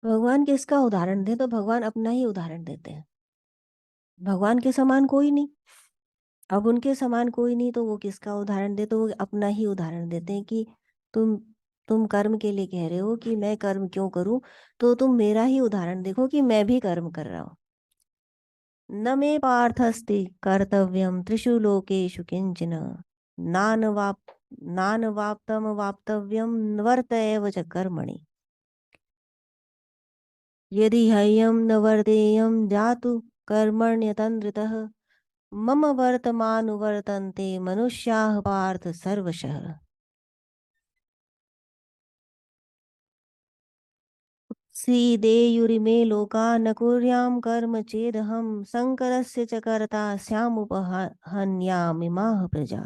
भगवान किसका उदाहरण दें तो भगवान अपना ही उदाहरण देते हैं। भगवान के समान कोई नहीं। अब उनके समान कोई नहीं तो वो किसका उदाहरण दे, तो वो अपना ही उदाहरण देते हैं कि तुम तुम कर्म के लिए कह रहे हो कि मैं कर्म क्यों करूं, तो तुम मेरा ही उदाहरण देखो कि मैं भी कर्म कर रहा हूं। न मे पार्थस्ति कर्तव्यम त्रिषु लोकेषु किंचन नानवाप नानवाप्तम वाप्तव्यम वर्त एव च कर्मणि यदि ह्ययं न वर्तेयं जातु कर्मण्यतन्द्रितः मम वर्तमानुवर्तन्ते मनुष्याः पार्थ सर्वशः। सीदेयुरिमे लोका न कुर्यां कर्म चेदहं शङ्करस्य च कर्ता स्यामुपहन्यामिमाः प्रजा।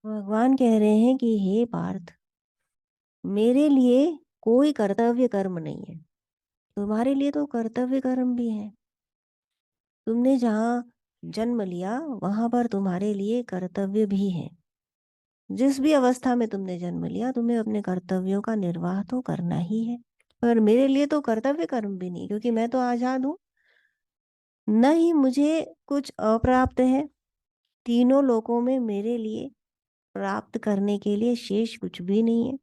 भगवान कह रहे हैं कि हे पार्थ, मेरे लिए कोई कर्तव्य कर्म नहीं है। तुम्हारे लिए तो कर्तव्य कर्म भी है। तुमने जहाँ जन्म लिया वहां पर तुम्हारे लिए कर्तव्य भी है। जिस भी अवस्था में तुमने जन्म लिया तुम्हें अपने कर्तव्यों का निर्वाह तो करना ही है। पर मेरे लिए तो कर्तव्य कर्म भी नहीं, क्योंकि मैं तो आजाद हूँ। न ही मुझे कुछ अप्राप्त है। तीनों लोकों में मेरे लिए प्राप्त करने के लिए शेष कुछ भी नहीं है।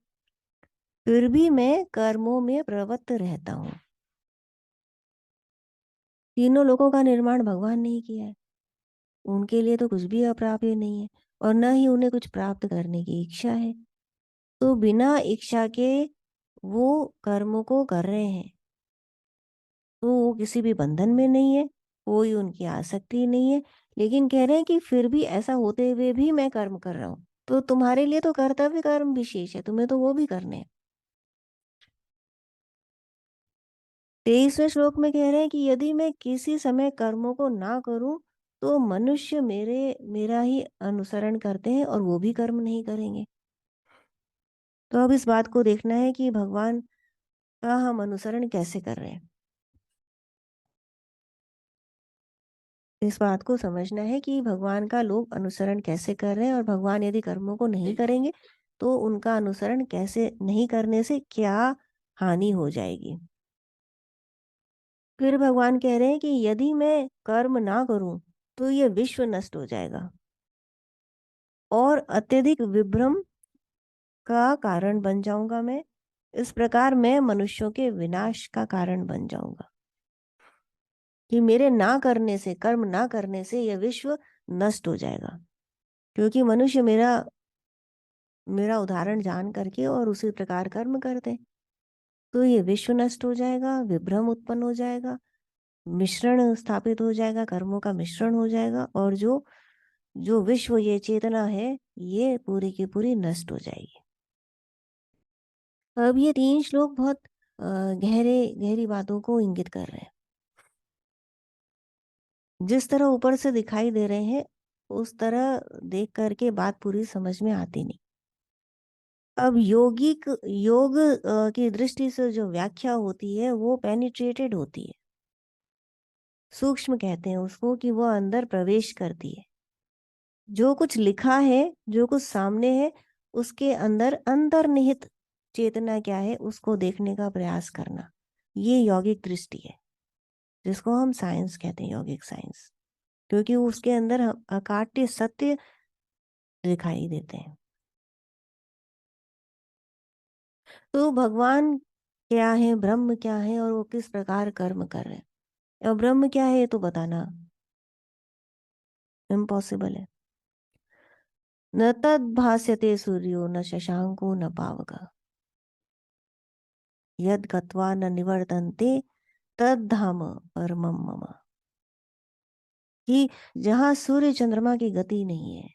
फिर भी मैं कर्मों में प्रवृत्त रहता हूँ। तीनों लोकों का निर्माण भगवान ने ही किया है। उनके लिए तो कुछ भी अप्राप्य नहीं है और न ही उन्हें कुछ प्राप्त करने की इच्छा है। तो बिना इच्छा के वो कर्मों को कर रहे हैं। तो वो किसी भी बंधन में नहीं है, कोई उनकी आसक्ति नहीं है। लेकिन कह रहे हैं कि फिर भी ऐसा होते हुए भी मैं कर्म कर रहा हूँ। तो तुम्हारे लिए तो कर्तव्य कर्म विशेष है, तुम्हें तो वो भी करने हैं। 23वें श्लोक में कह रहे हैं कि यदि मैं किसी समय कर्मों को ना करूं तो मनुष्य मेरा ही अनुसरण करते हैं और वो भी कर्म नहीं करेंगे। तो अब इस बात को देखना है कि भगवान का हम अनुसरण कैसे कर रहे हैं। इस बात को समझना है कि भगवान का लोग अनुसरण कैसे कर रहे हैं और भगवान यदि कर्मों को नहीं करेंगे तो उनका अनुसरण कैसे नहीं करने से क्या हानि हो जाएगी। फिर भगवान कह रहे हैं कि यदि मैं कर्म ना करूं तो ये विश्व नष्ट हो जाएगा और अत्यधिक विभ्रम का कारण बन जाऊंगा मैं। इस प्रकार मैं मनुष्यों के विनाश का कारण बन जाऊंगा कि मेरे ना करने से, कर्म ना करने से यह विश्व नष्ट हो जाएगा। क्योंकि मनुष्य मेरा मेरा उदाहरण जान करके और उसी प्रकार कर्म करते तो ये विश्व नष्ट हो जाएगा, विभ्रम उत्पन्न हो जाएगा, मिश्रण स्थापित हो जाएगा, कर्मों का मिश्रण हो जाएगा और जो जो विश्व ये चेतना है ये पूरी की पूरी नष्ट हो जाएगी। अब ये 3 श्लोक बहुत गहरे गहरी बातों को इंगित कर रहे हैं। जिस तरह ऊपर से दिखाई दे रहे हैं उस तरह देख करके बात पूरी समझ में आती नहीं। अब योग की दृष्टि से जो व्याख्या होती है वो पेनिट्रेटेड होती है। सूक्ष्म कहते हैं उसको कि वो अंदर प्रवेश करती है। जो कुछ लिखा है, जो कुछ सामने है, उसके अंदर अंतर्निहित चेतना क्या है उसको देखने का प्रयास करना, ये यौगिक दृष्टि है, जिसको हम साइंस कहते हैं, यौगिक साइंस। क्योंकि उसके अंदर अकाट्य सत्य दिखाई देते हैं। तो भगवान क्या है, ब्रह्म क्या है और वो किस प्रकार कर्म कर रहे हैं। और ब्रह्म क्या है ये तो बताना इम्पॉसिबल है। न तद भास्यते सूर्यो न शशांको न पावक यद गत्वा न निवर्तन्ते तद धाम परमम मम। कि जहाँ सूर्य चंद्रमा की गति नहीं है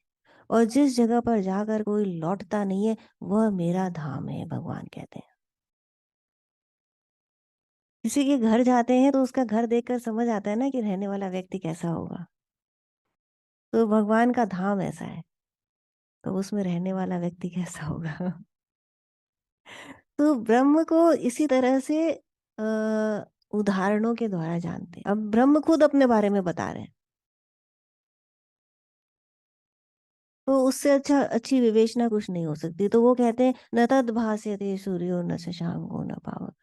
और जिस जगह पर जाकर कोई लौटता नहीं है वह मेरा धाम है, भगवान कहते हैं। किसी के घर जाते हैं तो उसका घर देखकर समझ आता है ना कि रहने वाला व्यक्ति कैसा होगा। तो भगवान का धाम ऐसा है तो उसमें रहने वाला व्यक्ति कैसा होगा। तो ब्रह्म को इसी तरह से उदाहरणों के द्वारा जानते हैं। अब ब्रह्म खुद अपने बारे में बता रहे हैं तो उससे अच्छा अच्छी विवेचना कुछ नहीं हो सकती। तो वो कहते हैं न तद भास्यते सूर्यो न शशांको न पावक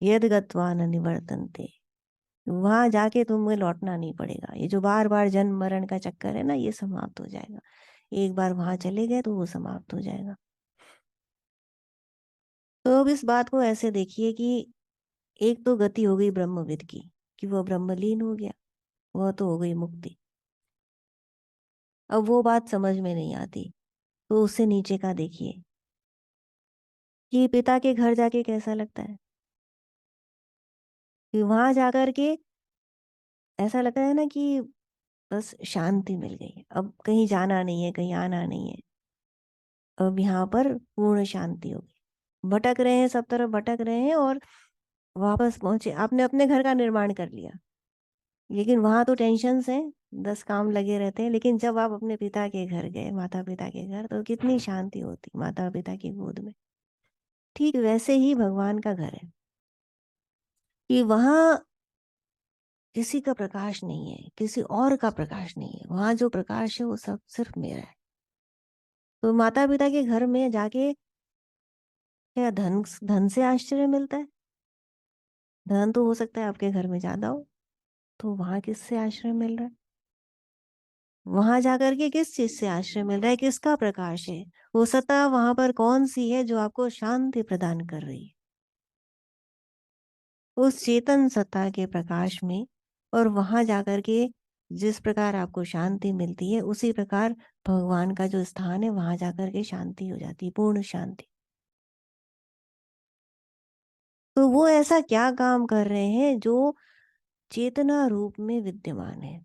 यद गत्वा न निवर्तन्ते। वहां जाके तुम्हें लौटना नहीं पड़ेगा। ये जो बार बार जन्म मरण का चक्कर है ना, ये समाप्त हो जाएगा। एक बार वहां चले गए तो वो समाप्त हो जाएगा। तो अब इस बात को ऐसे देखिए कि एक तो गति हो गई ब्रह्मविद की, कि वह ब्रह्मलीन हो गया, वह तो हो गई मुक्ति। अब वो बात समझ में नहीं आती, तो उससे नीचे का देखिए कि पिता के घर जाके कैसा लगता है। कि वहां जाकर के ऐसा लगता है ना कि बस शांति मिल गई, अब कहीं जाना नहीं है, कहीं आना नहीं है। अब यहाँ पर पूर्ण शांति होगी। भटक रहे हैं, सब तरफ भटक रहे हैं, और वापस पहुंचे, आपने अपने घर का निर्माण कर लिया, लेकिन वहां तो टेंशन हैं, 10 काम लगे रहते हैं। लेकिन जब आप अपने पिता के घर गए, माता पिता के घर, तो कितनी शांति होती माता पिता की गोद में। ठीक वैसे ही भगवान का घर है, कि वहां किसी का प्रकाश नहीं है, किसी और का प्रकाश नहीं है। वहां जो प्रकाश है वो सब सिर्फ मेरा है। तो माता पिता के घर में जाके क्या धन धन से आश्चर्य मिलता है? धन तो हो सकता है आपके घर में ज्यादा हो, तो वहां किससे आश्रय मिल रहा है? वहां जाकर के किस चीज से आश्रय मिल रहा है? किसका प्रकाश है? वो सत्ता वहां पर कौन सी है जो आपको शांति प्रदान कर रही है? उस चेतन सत्ता के प्रकाश में, और वहां जाकर के जिस प्रकार आपको शांति मिलती है, उसी प्रकार भगवान का जो स्थान है वहां जाकर के शांति हो जाती है, पूर्ण शांति। तो वो ऐसा क्या काम कर रहे हैं जो चेतना रूप में विद्यमान है?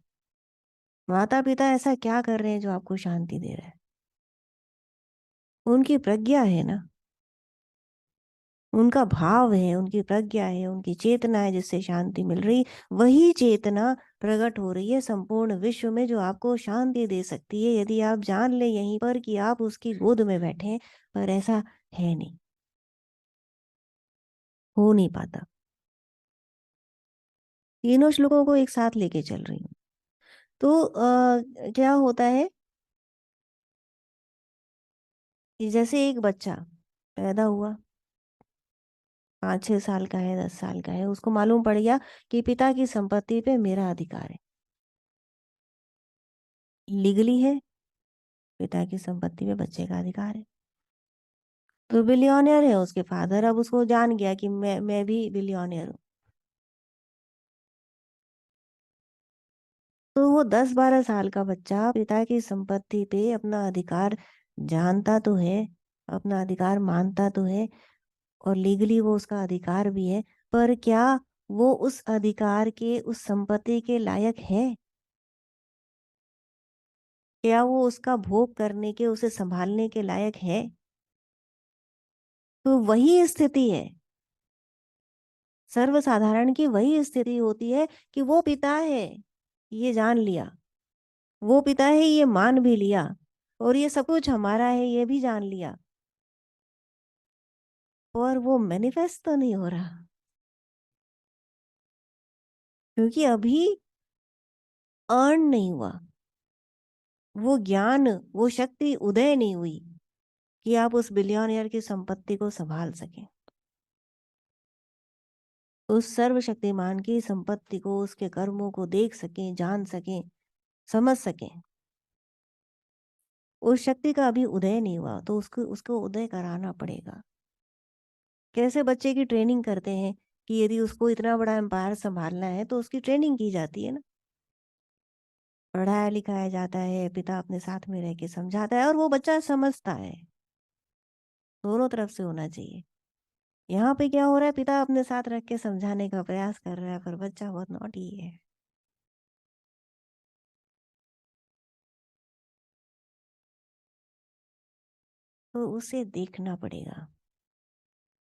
माता पिता ऐसा क्या कर रहे हैं जो आपको शांति दे रहा है? उनकी प्रज्ञा है ना, उनका भाव है, उनकी प्रज्ञा है, उनकी चेतना है जिससे शांति मिल रही। वही चेतना प्रकट हो रही है संपूर्ण विश्व में, जो आपको शांति दे सकती है, यदि आप जान ले यहीं पर कि आप उसकी गोद में बैठे हैं। पर ऐसा है नहीं, हो नहीं पाता। तीनों श्लोकों को एक साथ लेके चल रही हूँ। तो क्या होता है कि जैसे एक बच्चा पैदा हुआ, 5-6 साल का है, 10 साल का है, उसको मालूम पड़ गया कि पिता की संपत्ति पे मेरा अधिकार है, लीगली है, पिता की संपत्ति पे बच्चे का अधिकार है। तो बिलियनियर है उसके फादर, अब उसको जान गया कि मैं भी बिलियनियर हूँ। तो वो 10-12 साल का बच्चा पिता की संपत्ति पे अपना अधिकार जानता तो है, अपना अधिकार मानता तो है, और लीगली वो उसका अधिकार भी है। पर क्या वो उस अधिकार के, उस संपत्ति के लायक है? क्या वो उसका भोग करने के, उसे संभालने के लायक है? तो वही स्थिति है सर्वसाधारण की, वही स्थिति होती है कि वो पिता है, ये जान लिया, वो पिता है ये मान भी लिया, और ये सब कुछ हमारा है ये भी जान लिया, और वो मैनिफेस्ट तो नहीं हो रहा, क्योंकि अभी अर्न नहीं हुआ। वो ज्ञान, वो शक्ति उदय नहीं हुई कि आप उस बिलियनियर की संपत्ति को संभाल सकें, उस सर्वशक्तिमान की संपत्ति को, उसके कर्मों को देख सकें, जान सकें, समझ सकें। उस शक्ति का अभी उदय नहीं हुआ, तो उसको उसको उदय कराना पड़ेगा। कैसे बच्चे की ट्रेनिंग करते हैं कि यदि उसको इतना बड़ा एम्पायर संभालना है तो उसकी ट्रेनिंग की जाती है ना, पढ़ाया लिखाया जाता है, पिता अपने साथ में रह के समझाता है, और वो बच्चा समझता है। दोनों तरफ से होना चाहिए। यहाँ पे क्या हो रहा है, पिता अपने साथ रख के समझाने का प्रयास कर रहा है, पर बच्चा बहुत नॉटी है। तो उसे देखना पड़ेगा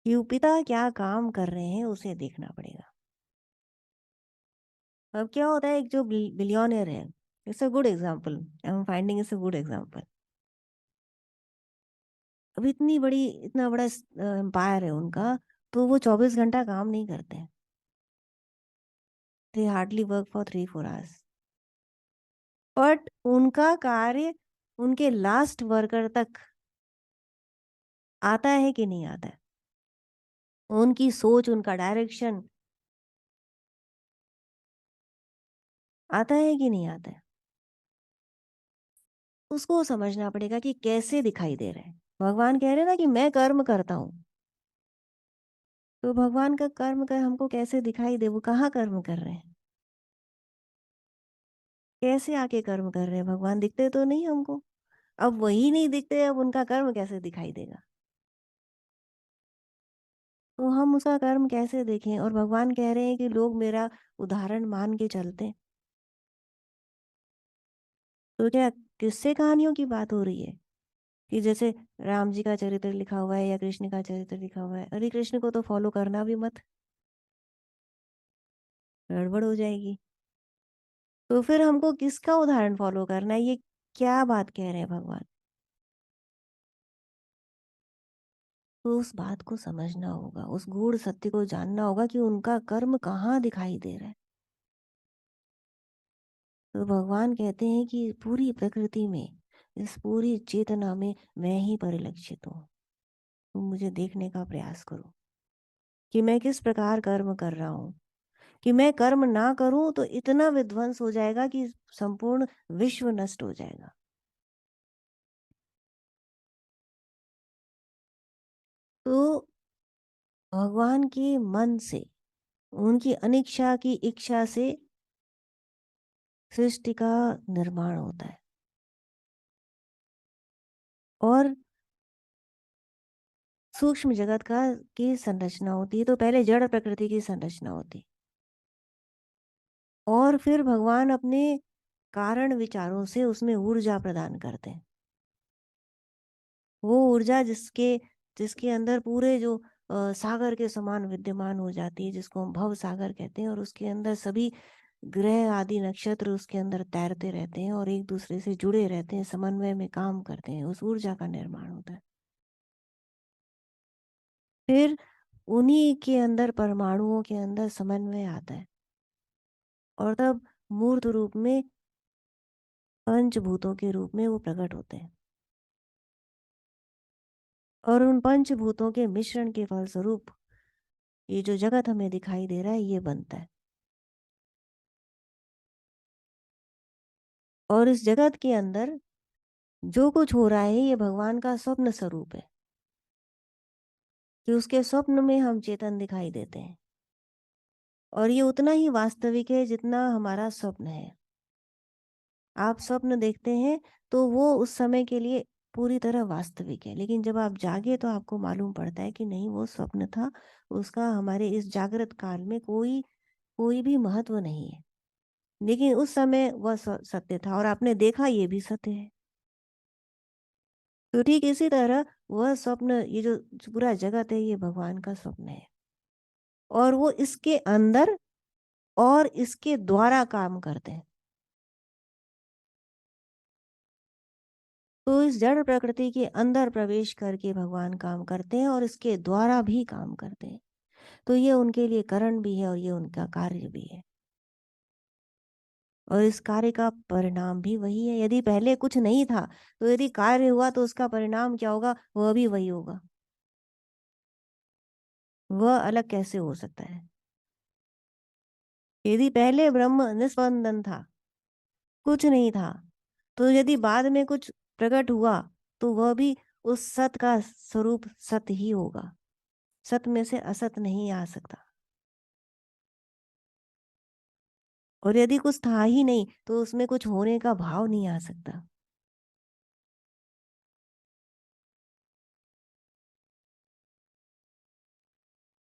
कि वो पिता क्या काम कर रहे हैं, उसे देखना पड़ेगा। अब क्या होता है, एक जो बिलियनियर है, it's a good example, I am finding it's a good example. अब इतनी बड़ी, इतना बड़ा एम्पायर है उनका, तो वो 24 घंटा काम नहीं करते हैं। They hardly work for 3-4 hours. But उनका कार्य उनके लास्ट वर्कर तक आता है कि नहीं आता है? उनकी सोच, उनका डायरेक्शन आता है कि नहीं आता है? उसको समझना पड़ेगा कि कैसे दिखाई दे रहा है। भगवान कह रहे हैं ना कि मैं कर्म करता हूँ, तो भगवान का कर्म कर हमको कैसे दिखाई दे, वो कहाँ कर्म कर रहे हैं? कैसे आके कर्म कर रहे हैं? भगवान दिखते तो नहीं हमको। अब वही नहीं दिखते, अब उनका कर्म कैसे दिखाई देगा? तो हम उसका कर्म कैसे देखें? और भगवान कह रहे हैं कि लोग मेरा उदाहरण मान के चलते हैं। तो क्या किससे कहानियों की बात हो रही है? कि जैसे राम जी का चरित्र लिखा हुआ है या कृष्ण का चरित्र लिखा हुआ है, अरे कृष्ण को तो फॉलो करना भी मत, गड़बड़ हो जाएगी। तो फिर हमको किसका उदाहरण फॉलो करना है? ये क्या बात कह रहे हैं भगवान? तो उस बात को समझना होगा, उस गूढ़ सत्य को जानना होगा कि उनका कर्म कहाँ दिखाई दे रहा है। तो भगवान कहते हैं कि पूरी प्रकृति में, इस पूरी चेतना में मैं ही परिलक्षित हूँ। तुम मुझे देखने का प्रयास करो कि मैं किस प्रकार कर्म कर रहा हूँ। कि मैं कर्म ना करूं तो इतना विध्वंस हो जाएगा कि संपूर्ण विश्व नष्ट हो जाएगा। तो भगवान के मन से, उनकी अनिच्छा की इच्छा से सृष्टि का निर्माण होता है। और सूक्ष्म जगत का की संरचना होती है। तो पहले जड़ प्रकृति की संरचना होती है और फिर भगवान अपने कारण विचारों से उसमें ऊर्जा प्रदान करते हैं। वो ऊर्जा जिसके जिसके अंदर पूरे जो सागर के समान विद्यमान हो जाती है, जिसको हम भव सागर कहते हैं, और उसके अंदर सभी ग्रह आदि नक्षत्र उसके अंदर तैरते रहते हैं और एक दूसरे से जुड़े रहते हैं, समन्वय में काम करते हैं, उस ऊर्जा का निर्माण होता है। फिर उन्हीं के अंदर परमाणुओं के अंदर समन्वय आता है और तब मूर्त रूप में, पंचभूतों के रूप में वो प्रकट होते हैं। और उन पंचभूतों के मिश्रण के फलस्वरूप ये जो जगत हमें दिखाई दे रहा है ये बनता है। और इस जगत के अंदर जो कुछ हो रहा है ये भगवान का स्वप्न स्वरूप है, कि उसके स्वप्न में हम चेतन दिखाई देते हैं। और ये उतना ही वास्तविक है जितना हमारा स्वप्न है। आप स्वप्न देखते हैं तो वो उस समय के लिए पूरी तरह वास्तविक है, लेकिन जब आप जागे तो आपको मालूम पड़ता है कि नहीं, वो स्वप्न था। उसका हमारे इस जागृत काल में कोई कोई भी महत्व नहीं है, लेकिन उस समय वह सत्य था और आपने देखा ये भी सत्य है। तो ठीक इसी तरह वह स्वप्न, ये जो पूरा जगत है, ये भगवान का स्वप्न है और वो इसके अंदर और इसके द्वारा काम करते हैं। तो इस जड़ प्रकृति के अंदर प्रवेश करके भगवान काम करते हैं और इसके द्वारा भी काम करते हैं। तो ये उनके लिए करण भी है और ये उनका कार्य भी है। और इस कार्य का परिणाम भी वही है। यदि पहले कुछ नहीं था, तो यदि कार्य हुआ तो उसका परिणाम क्या होगा? वह भी वही होगा। वह अलग कैसे हो सकता है? यदि पहले ब्रह्म निस्पंदन था, कुछ नहीं था, तो यदि बाद में कुछ प्रकट हुआ, तो वह भी उस सत का स्वरूप सत ही होगा। सत में से असत नहीं आ सकता। और यदि कुछ था ही नहीं, तो उसमें कुछ होने का भाव नहीं आ सकता।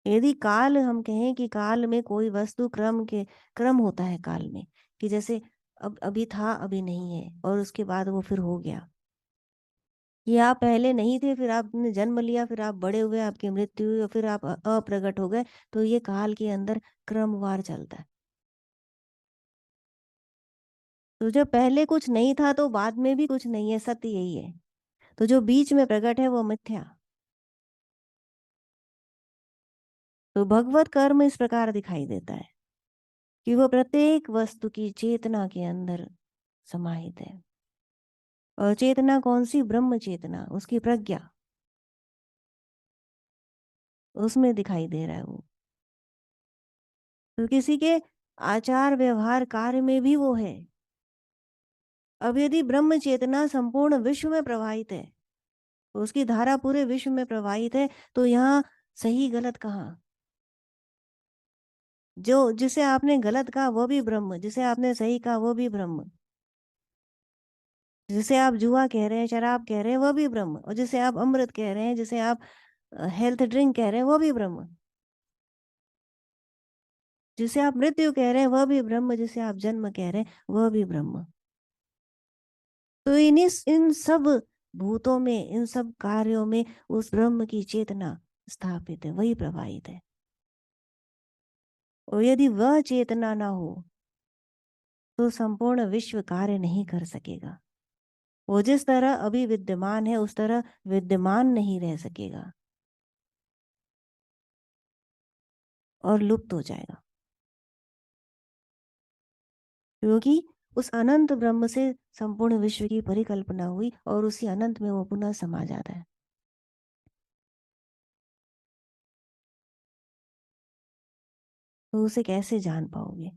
यदि काल, हम कहें कि काल में कोई वस्तु क्रम होता है काल में, कि जैसे अब अभी था अभी नहीं है और उसके बाद वो फिर हो गया। ये आप पहले नहीं थे, फिर आपने जन्म लिया, फिर आप बड़े हुए, आपकी मृत्यु हुई और फिर आप अप्रगट हो गए। तो ये काल के अंदर क्रमवार चलता है। तो जब पहले कुछ नहीं था तो बाद में भी कुछ नहीं है, सत्य यही है। तो जो बीच में प्रकट है वो मिथ्या। तो भगवत कर्म इस प्रकार दिखाई देता है कि वो प्रत्येक वस्तु की चेतना के अंदर समाहित है। और चेतना कौन सी? ब्रह्म चेतना, उसकी प्रज्ञा, उसमें दिखाई दे रहा है वो। तो किसी के आचार व्यवहार कार्य में भी वो है। अब यदि ब्रह्म चेतना संपूर्ण विश्व में प्रवाहित है, उसकी धारा पूरे विश्व में प्रवाहित है, तो यहाँ सही गलत कहाँ? जो जिसे आपने गलत कहा वो भी ब्रह्म, जिसे आपने सही कहा वो भी ब्रह्म, जिसे आप जुआ कह रहे हैं, शराब कह रहे हैं, वो भी ब्रह्म, और जिसे आप अमृत कह रहे हैं, जिसे आप हेल्थ ड्रिंक कह रहे हैं, वो भी ब्रह्म, जिसे आप मृत्यु कह रहे हैं वह भी ब्रह्म, जिसे आप जन्म कह रहे हैं वह भी ब्रह्म। तो इन सब भूतों में, इन सब कार्यों में उस ब्रह्म की चेतना स्थापित है, वही प्रवाहित है। और यदि वह चेतना ना हो तो संपूर्ण विश्व कार्य नहीं कर सकेगा। वो जिस तरह अभी विद्यमान है उस तरह विद्यमान नहीं रह सकेगा और लुप्त हो जाएगा, क्योंकि उस अनंत ब्रह्म से संपूर्ण विश्व की परिकल्पना हुई और उसी अनंत में वो पुनः समा जाता है। तो उसे कैसे जान पाओगे?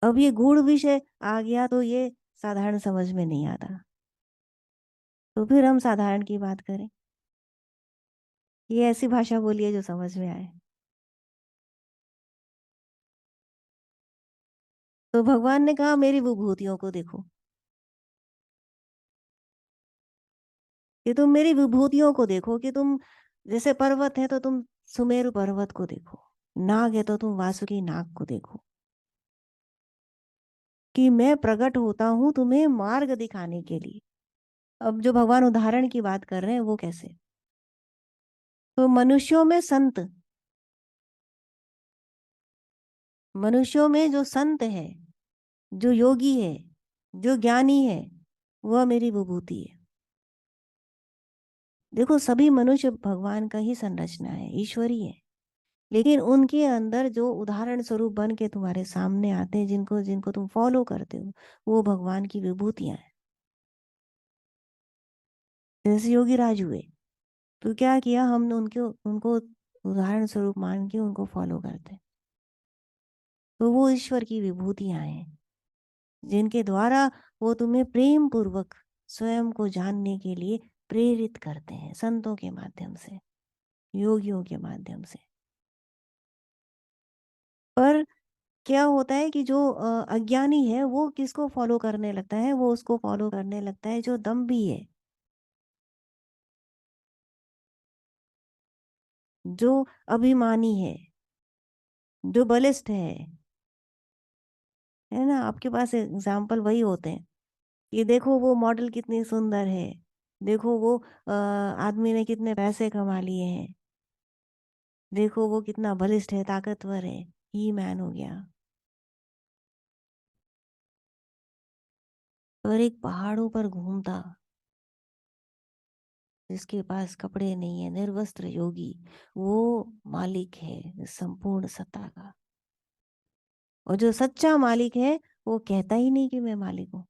अब ये गूढ़ विषय आ गया तो ये साधारण समझ में नहीं आता, तो फिर हम साधारण की बात करें। ये ऐसी भाषा बोलिए जो समझ में आए। तो भगवान ने कहा मेरी विभूतियों को देखो, कि तुम मेरी विभूतियों को देखो, कि तुम जैसे पर्वत है तो तुम सुमेरु पर्वत को देखो, नाग है तो तुम वासुकी नाग को देखो, कि मैं प्रकट होता हूं तुम्हें मार्ग दिखाने के लिए। अब जो भगवान उदाहरण की बात कर रहे हैं वो कैसे? तो मनुष्यों में संत, मनुष्यों में जो संत है, जो योगी है, जो ज्ञानी है, वह मेरी विभूति है। देखो सभी मनुष्य भगवान का ही संरचना है, ईश्वरी है, लेकिन उनके अंदर जो उदाहरण स्वरूप बन के तुम्हारे सामने आते हैं, जिनको जिनको तुम फॉलो करते हो, वो भगवान की विभूतियां हैं। जैसे योगी राज हुए, तो क्या किया हमने? उनके उनको उदाहरण स्वरूप मान के उनको फॉलो करते हैं। तो वो ईश्वर की विभूतियां हैं, जिनके द्वारा वो तुम्हें प्रेम पूर्वक स्वयं को जानने के लिए प्रेरित करते हैं, संतों के माध्यम से, योगियों के माध्यम से। पर क्या होता है कि जो अज्ञानी है वो किसको फॉलो करने लगता है? वो उसको फॉलो करने लगता है जो दम्भी है, जो अभिमानी है, जो बलिष्ठ है ना? आपके पास एग्जाम्पल वही होते हैं कि देखो वो मॉडल कितनी सुंदर है, देखो वो आदमी ने कितने पैसे कमा लिए हैं, देखो वो कितना बलिष्ठ है, ताकतवर है, ही मैन हो गया। और एक पहाड़ों पर घूमता, जिसके पास कपड़े नहीं है, निर्वस्त्र योगी, वो मालिक है इस संपूर्ण सत्ता का। और जो सच्चा मालिक है वो कहता ही नहीं कि मैं मालिक हूँ।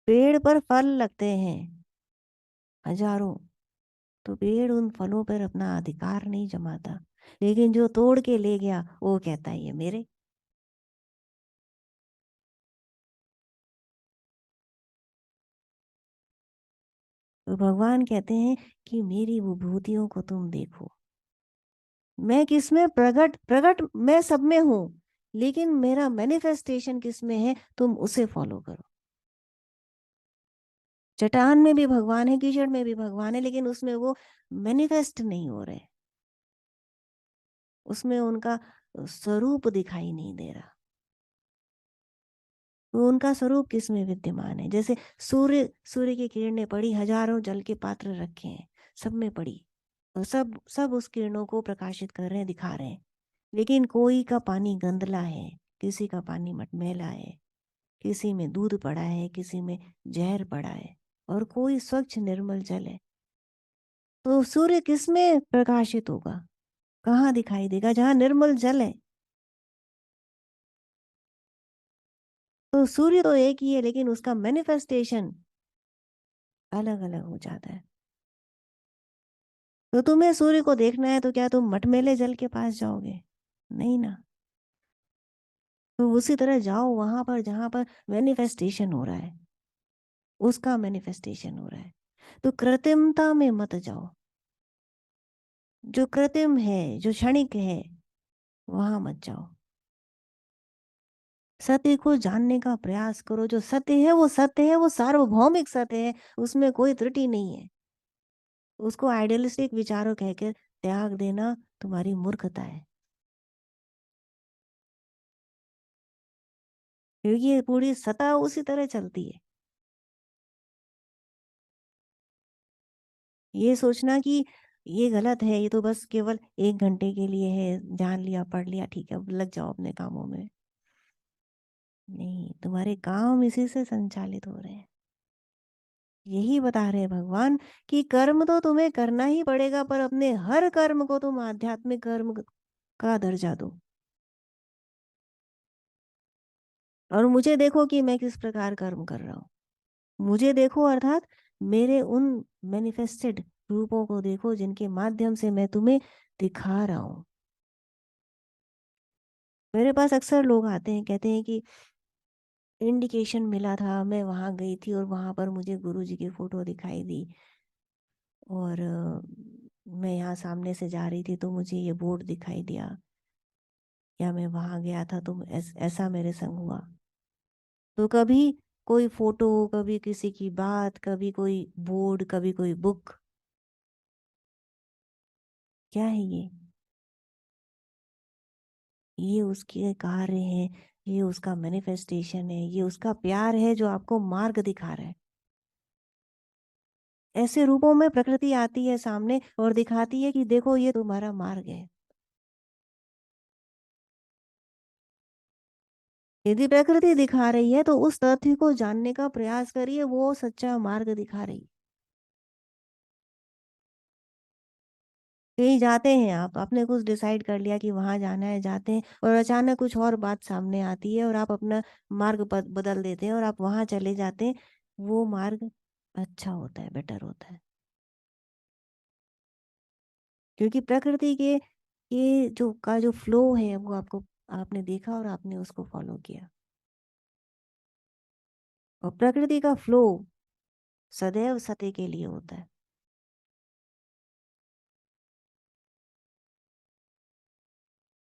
पेड़ पर फल लगते हैं हजारों, तो पेड़ उन फलों पर अपना अधिकार नहीं जमाता, लेकिन जो तोड़ के ले गया वो कहता है ये मेरे। तो भगवान कहते हैं कि मेरी विभूतियों को तुम देखो, मैं किसमें प्रकट प्रकट मैं सब में हूँ, लेकिन मेरा मैनिफेस्टेशन किसमें है, तुम उसे फॉलो करो। चट्टान में भी भगवान है, कीचड़ में भी भगवान है, लेकिन उसमें वो मैनिफेस्ट नहीं हो रहे, उसमें उनका स्वरूप दिखाई नहीं दे रहा। तो उनका स्वरूप किस में विद्यमान है? जैसे सूर्य, सूर्य की किरणें पड़ी, हजारों जल के पात्र रखे हैं, सब में पड़ी, और सब सब उस किरणों को प्रकाशित कर रहे हैं, दिखा रहे हैं, लेकिन कोई का पानी गंदला है, किसी का पानी मटमैला है, किसी में दूध पड़ा है, किसी में जहर पड़ा है, और कोई स्वच्छ निर्मल जल है। तो सूर्य किस में प्रकाशित होगा? कहाँ दिखाई देगा? जहाँ निर्मल जल है। तो सूर्य तो एक ही है, लेकिन उसका मैनिफेस्टेशन अलग-अलग हो जाता है। तो तुम्हें सूर्य को देखना है तो क्या तुम मटमैले जल के पास जाओगे? नहीं ना। तो उसी तरह जाओ वहाँ पर जहाँ पर मैनिफेस्टेशन हो रहा है, उसका मैनिफेस्टेशन हो रहा है। तो कृत्रिमता में मत जाओ। जो कृत्रिम है, जो क्षणिक है, वहाँ मत जाओ। सत्य को जानने का प्रयास करो। जो सत्य है वो सत्य है, वो सार्वभौमिक सत्य है, उसमें कोई त्रुटि नहीं है। उसको आइडियलिस्टिक विचारों कहकर त्याग देना तुम्हारी मूर्खता है। क्योंकि ये पूरी सतह उसी तरह चलती है। ये सोचना कि ये गलत है, ये तो बस केवल 1 घंटे के लिए है, जान लिया, पढ़ लिया, ठीक है, अब लग जाओ अपने कामों में। नहीं, तुम्हारे काम इसी से संचालित हो रहे हैं। यही बता रहे हैं भगवान कि कर्म तो तुम्हें करना ही पड़ेगा, पर अपने हर कर्म को तुम आध्यात्मिक कर्म का दर्जा दो। और मुझे देखो कि मैं किस प्रकार कर्म कर रहा हूँ। मुझे देखो अर्थात मेरे उन मैनिफेस्टेड रूपों को देखो जिनके माध्यम से मैं तुम्हें दिखा रहा हूँ। मेरे पास अक्सर लोग आते हैं, कहते हैं कि इंडिकेशन मिला था, मैं वहाँ गई थी और वहाँ पर मुझे गुरुजी की फोटो दिखाई दी, और मैं यहाँ सामने से जा रही थी तो मुझे ये बोर्ड दिखाई दिया, या मैं वहाँ गया था तो ऐसा मेरे संग हुआ। तो कभी कोई फोटो, कभी किसी की बात, कभी कोई बोर्ड, कभी कोई बुक, क्या है ये उसके कार्य है, ये उसका मैनिफेस्टेशन है, ये उसका प्यार है जो आपको मार्ग दिखा रहा है। ऐसे रूपों में प्रकृति आती है सामने और दिखाती है कि देखो ये तुम्हारा मार्ग है। यदि प्रकृति दिखा रही है तो उस तथ्य को जानने का प्रयास करिए, वो सच्चा मार्ग दिखा रही है। कहीं जाते हैं आप, आपने कुछ डिसाइड कर लिया कि वहां जाना है, जाते हैं और अचानक कुछ और बात सामने आती है और आप अपना मार्ग बदल देते हैं और आप वहां चले जाते हैं। वो मार्ग अच्छा होता है, बेटर होता है। क्योंकि प्रकृति के ये जो फ्लो है वो आपको, आपने देखा और आपने उसको फॉलो किया। और प्रकृति का फ्लो सदैव सत्य के लिए होता है।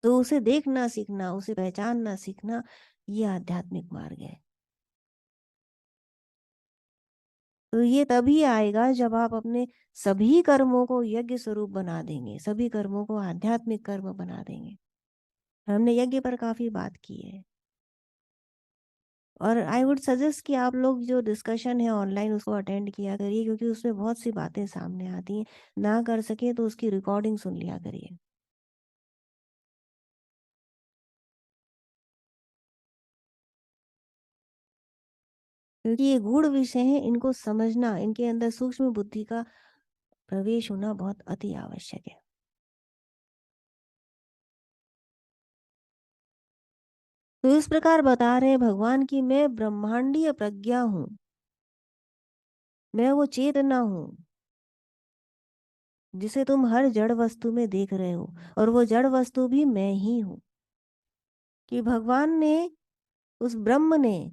तो उसे देखना सीखना, उसे पहचानना सीखना, ये आध्यात्मिक मार्ग है। तो ये तभी आएगा जब आप अपने सभी कर्मों को यज्ञ स्वरूप बना देंगे, सभी कर्मों को आध्यात्मिक कर्म बना देंगे। हमने यज्ञ पर काफी बात की है। और आई वुड सजेस्ट कि आप लोग जो डिस्कशन है ऑनलाइन उसको अटेंड किया करिए, क्योंकि उसमें बहुत सी बातें सामने आती हैं। ना कर सके तो उसकी रिकॉर्डिंग सुन लिया करिए। क्योंकि ये गूढ़ विषय हैं, इनको समझना, इनके अंदर सूक्ष्म बुद्धि का प्रवेश होना बहुत अति आवश्यक है। तो इस प्रकार बता रहे हैं भगवान कि मैं ब्रह्मांडीय प्रज्ञा हूँ, मैं वो चेतना हूँ जिसे तुम हर जड़ वस्तु में देख रहे हो, और वो जड़ वस्तु भी मैं ही हूँ। कि भगवान ने, उस ब्रह्म ने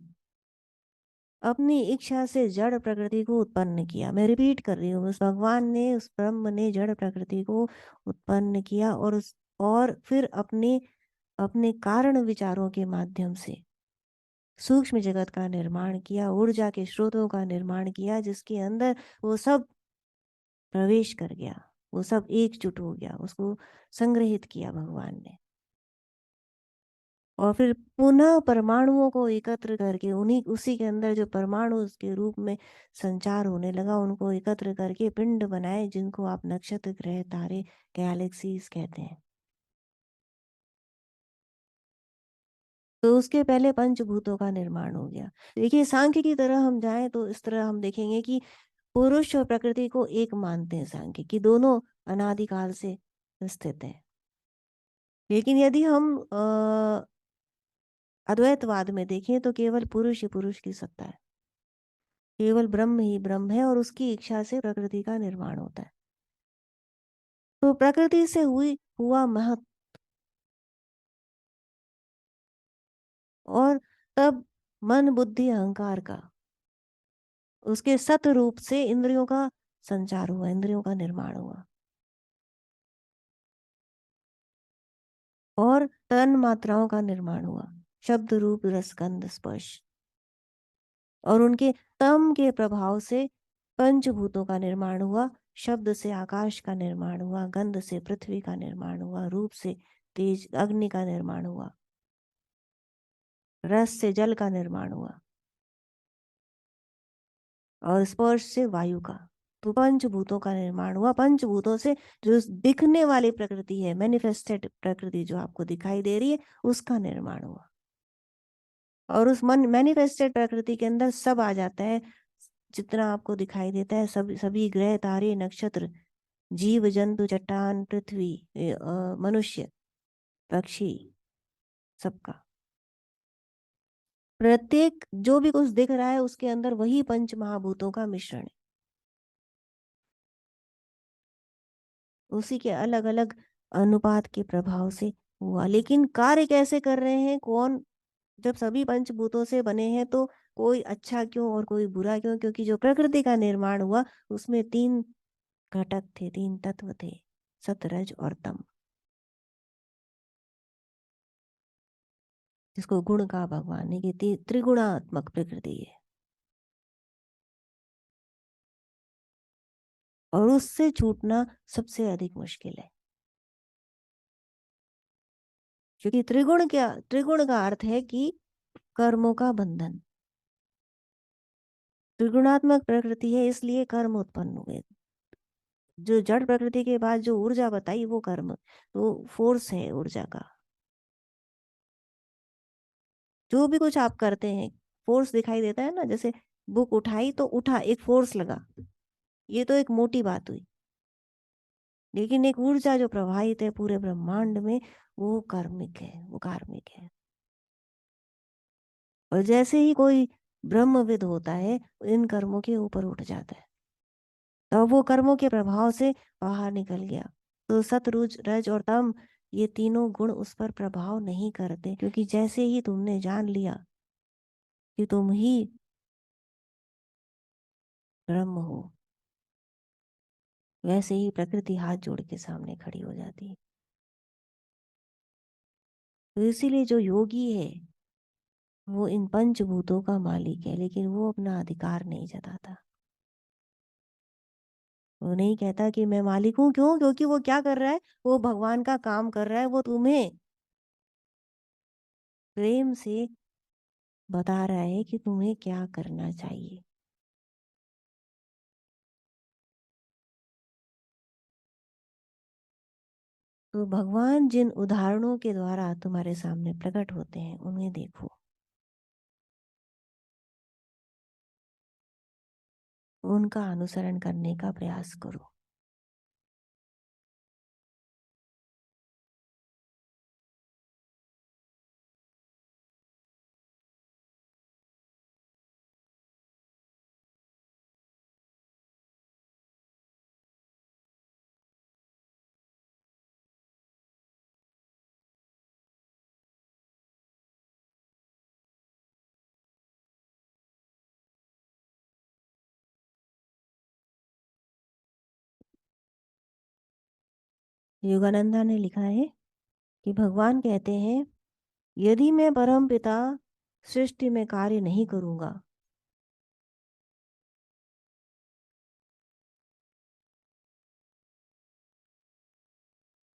अपनी इच्छा से जड़ प्रकृति को उत्पन्न किया। मैं रिपीट कर रही हूँ, उस भगवान ने, उस ब्रह्म ने जड़ प्रकृति को उत्पन्न किया, और फिर अपने अपने कारण विचारों के माध्यम से सूक्ष्म जगत का निर्माण किया, ऊर्जा के स्रोतों का निर्माण किया, जिसके अंदर वो सब प्रवेश कर गया, वो सब एकजुट हो गया, उसको संग्रहित किया भगवान ने। और फिर पुनः परमाणुओं को एकत्र करके, उन्हीं उसी के अंदर जो परमाणु उसके रूप में संचार होने लगा, उनको एकत्र करके पिंड बनाए, जिनको आप नक्षत्र, ग्रह, तारे, गैलेक्सीज कहते हैं। तो उसके पहले पंचभूतों का निर्माण हो गया। देखिए, सांख्य की तरह हम जाएं तो इस तरह हम देखेंगे कि पुरुष और प्रकृति को एक मानते हैं सांख्य, कि दोनों अनादिकाल से स्थित है। लेकिन यदि हम अद्वैतवाद में देखें तो केवल पुरुष ही पुरुष की सत्ता है, केवल ब्रह्म ही ब्रह्म है और उसकी इच्छा से प्रकृति का निर्माण होता है। तो प्रकृति से हुई हुआ महत्व, और तब मन बुद्धि अहंकार का, उसके सत रूप से इंद्रियों का संचार हुआ, इंद्रियों का निर्माण हुआ, और तन मात्राओं का निर्माण हुआ, शब्द रूप रस गंध स्पर्श, और उनके तम के प्रभाव से पंचभूतों का निर्माण हुआ। शब्द से आकाश का निर्माण हुआ, गंध से पृथ्वी का निर्माण हुआ, रूप से तेज अग्नि का निर्माण हुआ, रस से जल का निर्माण हुआ, और स्पर्श से वायु का। तो पंचभूतों का निर्माण हुआ। पंचभूतों से जो दिखने वाली प्रकृति है, मैनिफेस्टेड प्रकृति जो आपको दिखाई दे रही है, उसका निर्माण हुआ, और उस मन मैनिफेस्टेड प्रकृति के अंदर सब आ जाता है, जितना आपको दिखाई देता है, सब सभी ग्रह तारे नक्षत्र, जीव जंतु चट्टान पृथ्वी, मनुष्य पक्षी, सबका, प्रत्येक जो भी कुछ दिख रहा है उसके अंदर वही पंच महाभूतों का मिश्रण है। उसी के अलग अलग अनुपात के प्रभाव से हुआ। लेकिन कार्य कैसे कर रहे हैं कौन? जब सभी पंचभूतों से बने हैं तो कोई अच्छा क्यों और कोई बुरा क्यों? क्योंकि जो प्रकृति का निर्माण हुआ उसमें तीन घटक थे, तीन तत्व थे, सतरज और तम, जिसको गुण का भगवान ने कि त्रिगुणात्मक प्रकृति है, और उससे छूटना सबसे अधिक मुश्किल है। क्योंकि त्रिगुण का अर्थ है कि कर्मों का बंधन। त्रिगुणात्मक प्रकृति है इसलिए कर्म उत्पन्न हुए। जो जड़ प्रकृति के बाद जो ऊर्जा बताई वो कर्म, तो फोर्स है ऊर्जा का। जो भी कुछ आप करते हैं फोर्स दिखाई देता है ना, जैसे बुक उठाई तो उठा, एक फोर्स लगा, ये तो एक मोटी बात हुई। लेकिन एक ऊर्जा जो प्रवाहित है पूरे ब्रह्मांड में, वो कर्मिक है, वो कार्मिक है। और जैसे ही कोई ब्रह्मविद होता है इन कर्मों के ऊपर उठ जाता है, तब वो कर्मों के प्रभाव से बाहर निकल गया। तो सतरुज रज और तम, ये तीनों गुण उस पर प्रभाव नहीं करते, क्योंकि जैसे ही तुमने जान लिया कि तुम ही ब्रह्म हो, वैसे ही प्रकृति हाथ जोड़ के सामने खड़ी हो जाती है। तो इसीलिए जो योगी है वो इन पंचभूतों का मालिक है, लेकिन वो अपना अधिकार नहीं जताता। वो नहीं कहता कि मैं मालिक हूं। क्यों? क्योंकि वो क्या कर रहा है, वो भगवान का काम कर रहा है। वो तुम्हें प्रेम से बता रहा है कि तुम्हें क्या करना चाहिए। तो भगवान जिन उदाहरणों के द्वारा तुम्हारे सामने प्रकट होते हैं उन्हें देखो, उनका अनुसरण करने का प्रयास करो। योगानंदा ने लिखा है कि भगवान कहते हैं, यदि मैं परम पिता सृष्टि में कार्य नहीं करूंगा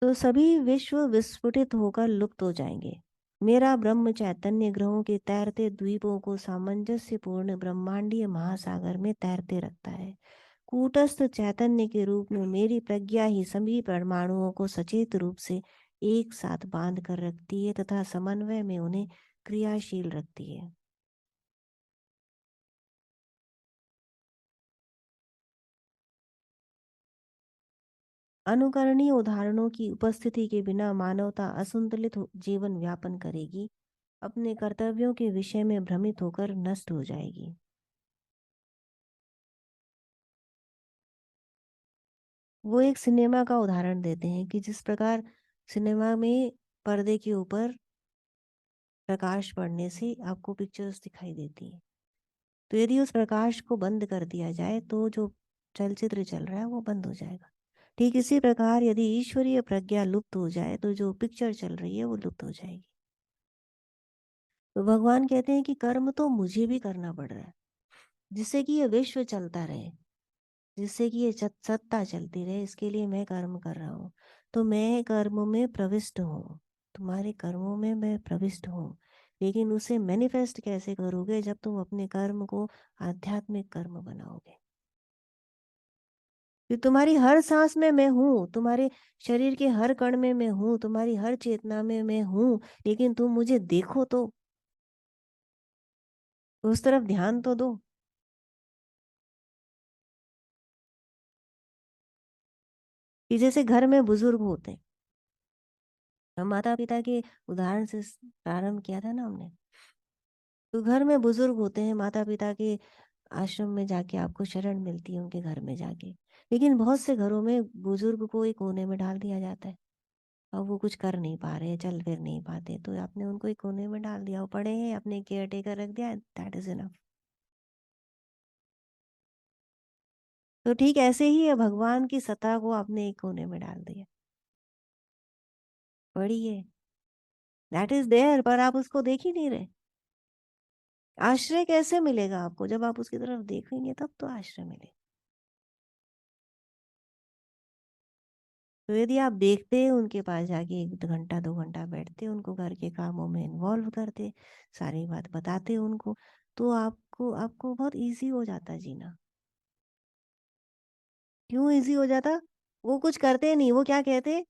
तो सभी विश्व विस्फुटित होकर लुप्त हो जाएंगे। मेरा ब्रह्म चैतन्य ग्रहों के तैरते द्वीपों को सामंजस्यपूर्ण ब्रह्मांडीय महासागर में तैरते रखता है। कूटस्थ चैतन्य के रूप में मेरी प्रज्ञा ही सभी परमाणुओं को सचेत रूप से एक साथ बांध कर रखती है तथा समन्वय में उन्हें क्रियाशील रखती है। अनुकरणीय उदाहरणों की उपस्थिति के बिना मानवता असंतुलित जीवन व्यापन करेगी। अपने कर्तव्यों के विषय में भ्रमित होकर नष्ट हो जाएगी। वो एक सिनेमा का उदाहरण देते हैं कि जिस प्रकार सिनेमा में पर्दे के ऊपर प्रकाश पड़ने से आपको पिक्चर्स दिखाई देती हैं। तो यदि उस प्रकाश को बंद कर दिया जाए तो जो चलचित्र चल रहा है वो बंद हो जाएगा। ठीक इसी प्रकार यदि ईश्वरीय प्रज्ञा लुप्त हो जाए तो जो पिक्चर चल रही है वो लुप्त हो जाएगी। तो भगवान कहते हैं कि कर्म तो मुझे भी करना पड़ रहा है, जिससे कि ये विश्व चलता रहे, जिससे कि ये सत्ता चलती रहे, इसके लिए मैं कर्म कर रहा हूँ। तो मैं कर्म में प्रविष्ट हूँ, तुम्हारे कर्मों में मैं प्रविष्ट हूँ। लेकिन उसे मैनिफेस्ट कैसे करोगे जब तुम अपने कर्म को आध्यात्मिक कर्म बनाओगे? कि तुम्हारी हर सांस में मैं हूँ, तुम्हारे शरीर के हर कण में मैं हूँ, तुम्हारी हर चेतना में मैं हूँ, लेकिन तुम मुझे देखो तो, उस तरफ ध्यान तो दो। कि जैसे घर में बुजुर्ग होते हैं, हम माता पिता के उदाहरण से प्रारंभ किया था ना हमने। तो घर में बुजुर्ग होते हैं, माता पिता के आश्रम में जाके आपको शरण मिलती है, उनके घर में जाके। लेकिन बहुत से घरों में बुजुर्ग को एक कोने में डाल दिया जाता है। अब वो कुछ कर नहीं पा रहे, चल फिर नहीं पाते, तो आपने उनको एक कोने में डाल दिया, वो पड़े हैं, अपने केयर टेकर रख दिया, दैट इज इनफ। तो ठीक ऐसे ही है, भगवान की सत्ता को आपने एक कोने में डाल दिया, पड़ी है, दैट इज देयर, पर आप उसको देख ही नहीं रहे। आश्रय कैसे मिलेगा आपको? जब आप उसकी तरफ देखेंगे तब तो आश्रय मिलेगा। तो यदि आप देखते उनके पास जाके 1 घंटा 2 घंटा बैठते, उनको घर के कामों में इन्वॉल्व करते, सारी बात बताते उनको, तो आपको आपको बहुत इजी हो जाता जीना। क्यों इजी हो जाता? वो कुछ करते नहीं, वो क्या कहते,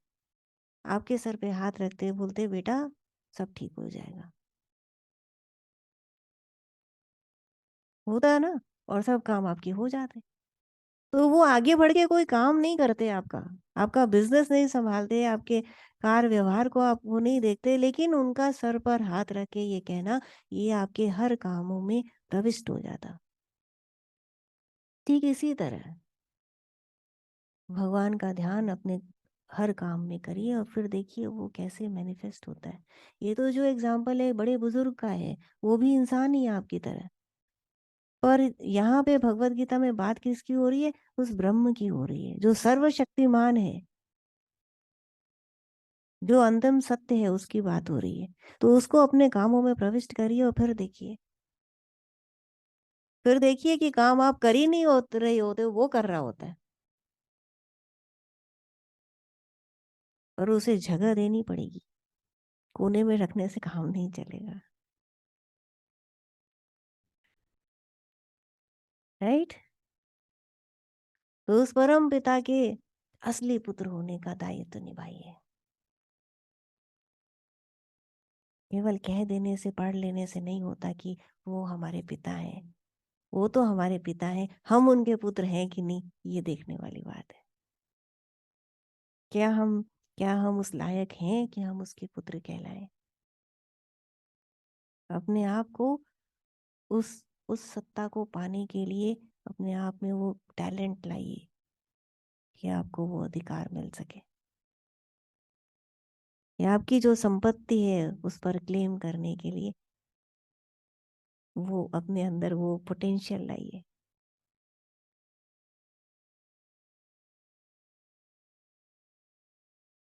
आपके सर पे हाथ रखते बोलते बेटा सब ठीक हो जाएगा। होता है ना? और सब काम आपके हो जाते। तो वो आगे बढ़ के कोई काम नहीं करते आपका, आपका बिजनेस नहीं संभालते, आपके कार व्यवहार को आप वो नहीं देखते, लेकिन उनका सर पर हाथ रख के ये कहना, ये आपके हर कामों में प्रविष्ट हो जाता। ठीक इसी तरह भगवान का ध्यान अपने हर काम में करिए और फिर देखिए वो कैसे मैनिफेस्ट होता है। ये तो जो एग्जाम्पल है बड़े बुजुर्ग का है, वो भी इंसान ही है आपकी तरह। पर यहाँ पे भगवत गीता में बात किसकी हो रही है? उस ब्रह्म की हो रही है जो सर्वशक्तिमान है, जो अंतिम सत्य है, उसकी बात हो रही है। तो उसको अपने कामों में प्रविष्ट करिए और फिर देखिए कि काम आप कर ही नहीं रहे होते, वो कर रहा होता है, और उसे जगह देनी पड़ेगी। कोने में रखने से काम नहीं चलेगा। राइट? तो उस परम पिता के असली पुत्र होने का दायित्व निभाइए। केवल कह देने से, पढ़ लेने से नहीं होता कि वो हमारे पिता हैं। वो तो हमारे पिता हैं, हम उनके पुत्र हैं कि नहीं, ये देखने वाली बात है। क्या हम क्या हम उस लायक हैं कि हम उसके पुत्र कहलाएं? अपने आप को उस उस सत्ता को पाने के लिए अपने आप में वो टैलेंट लाइए कि आपको वो अधिकार मिल सके, या आपकी जो संपत्ति है उस पर क्लेम करने के लिए वो अपने अंदर वो पोटेंशियल लाइए।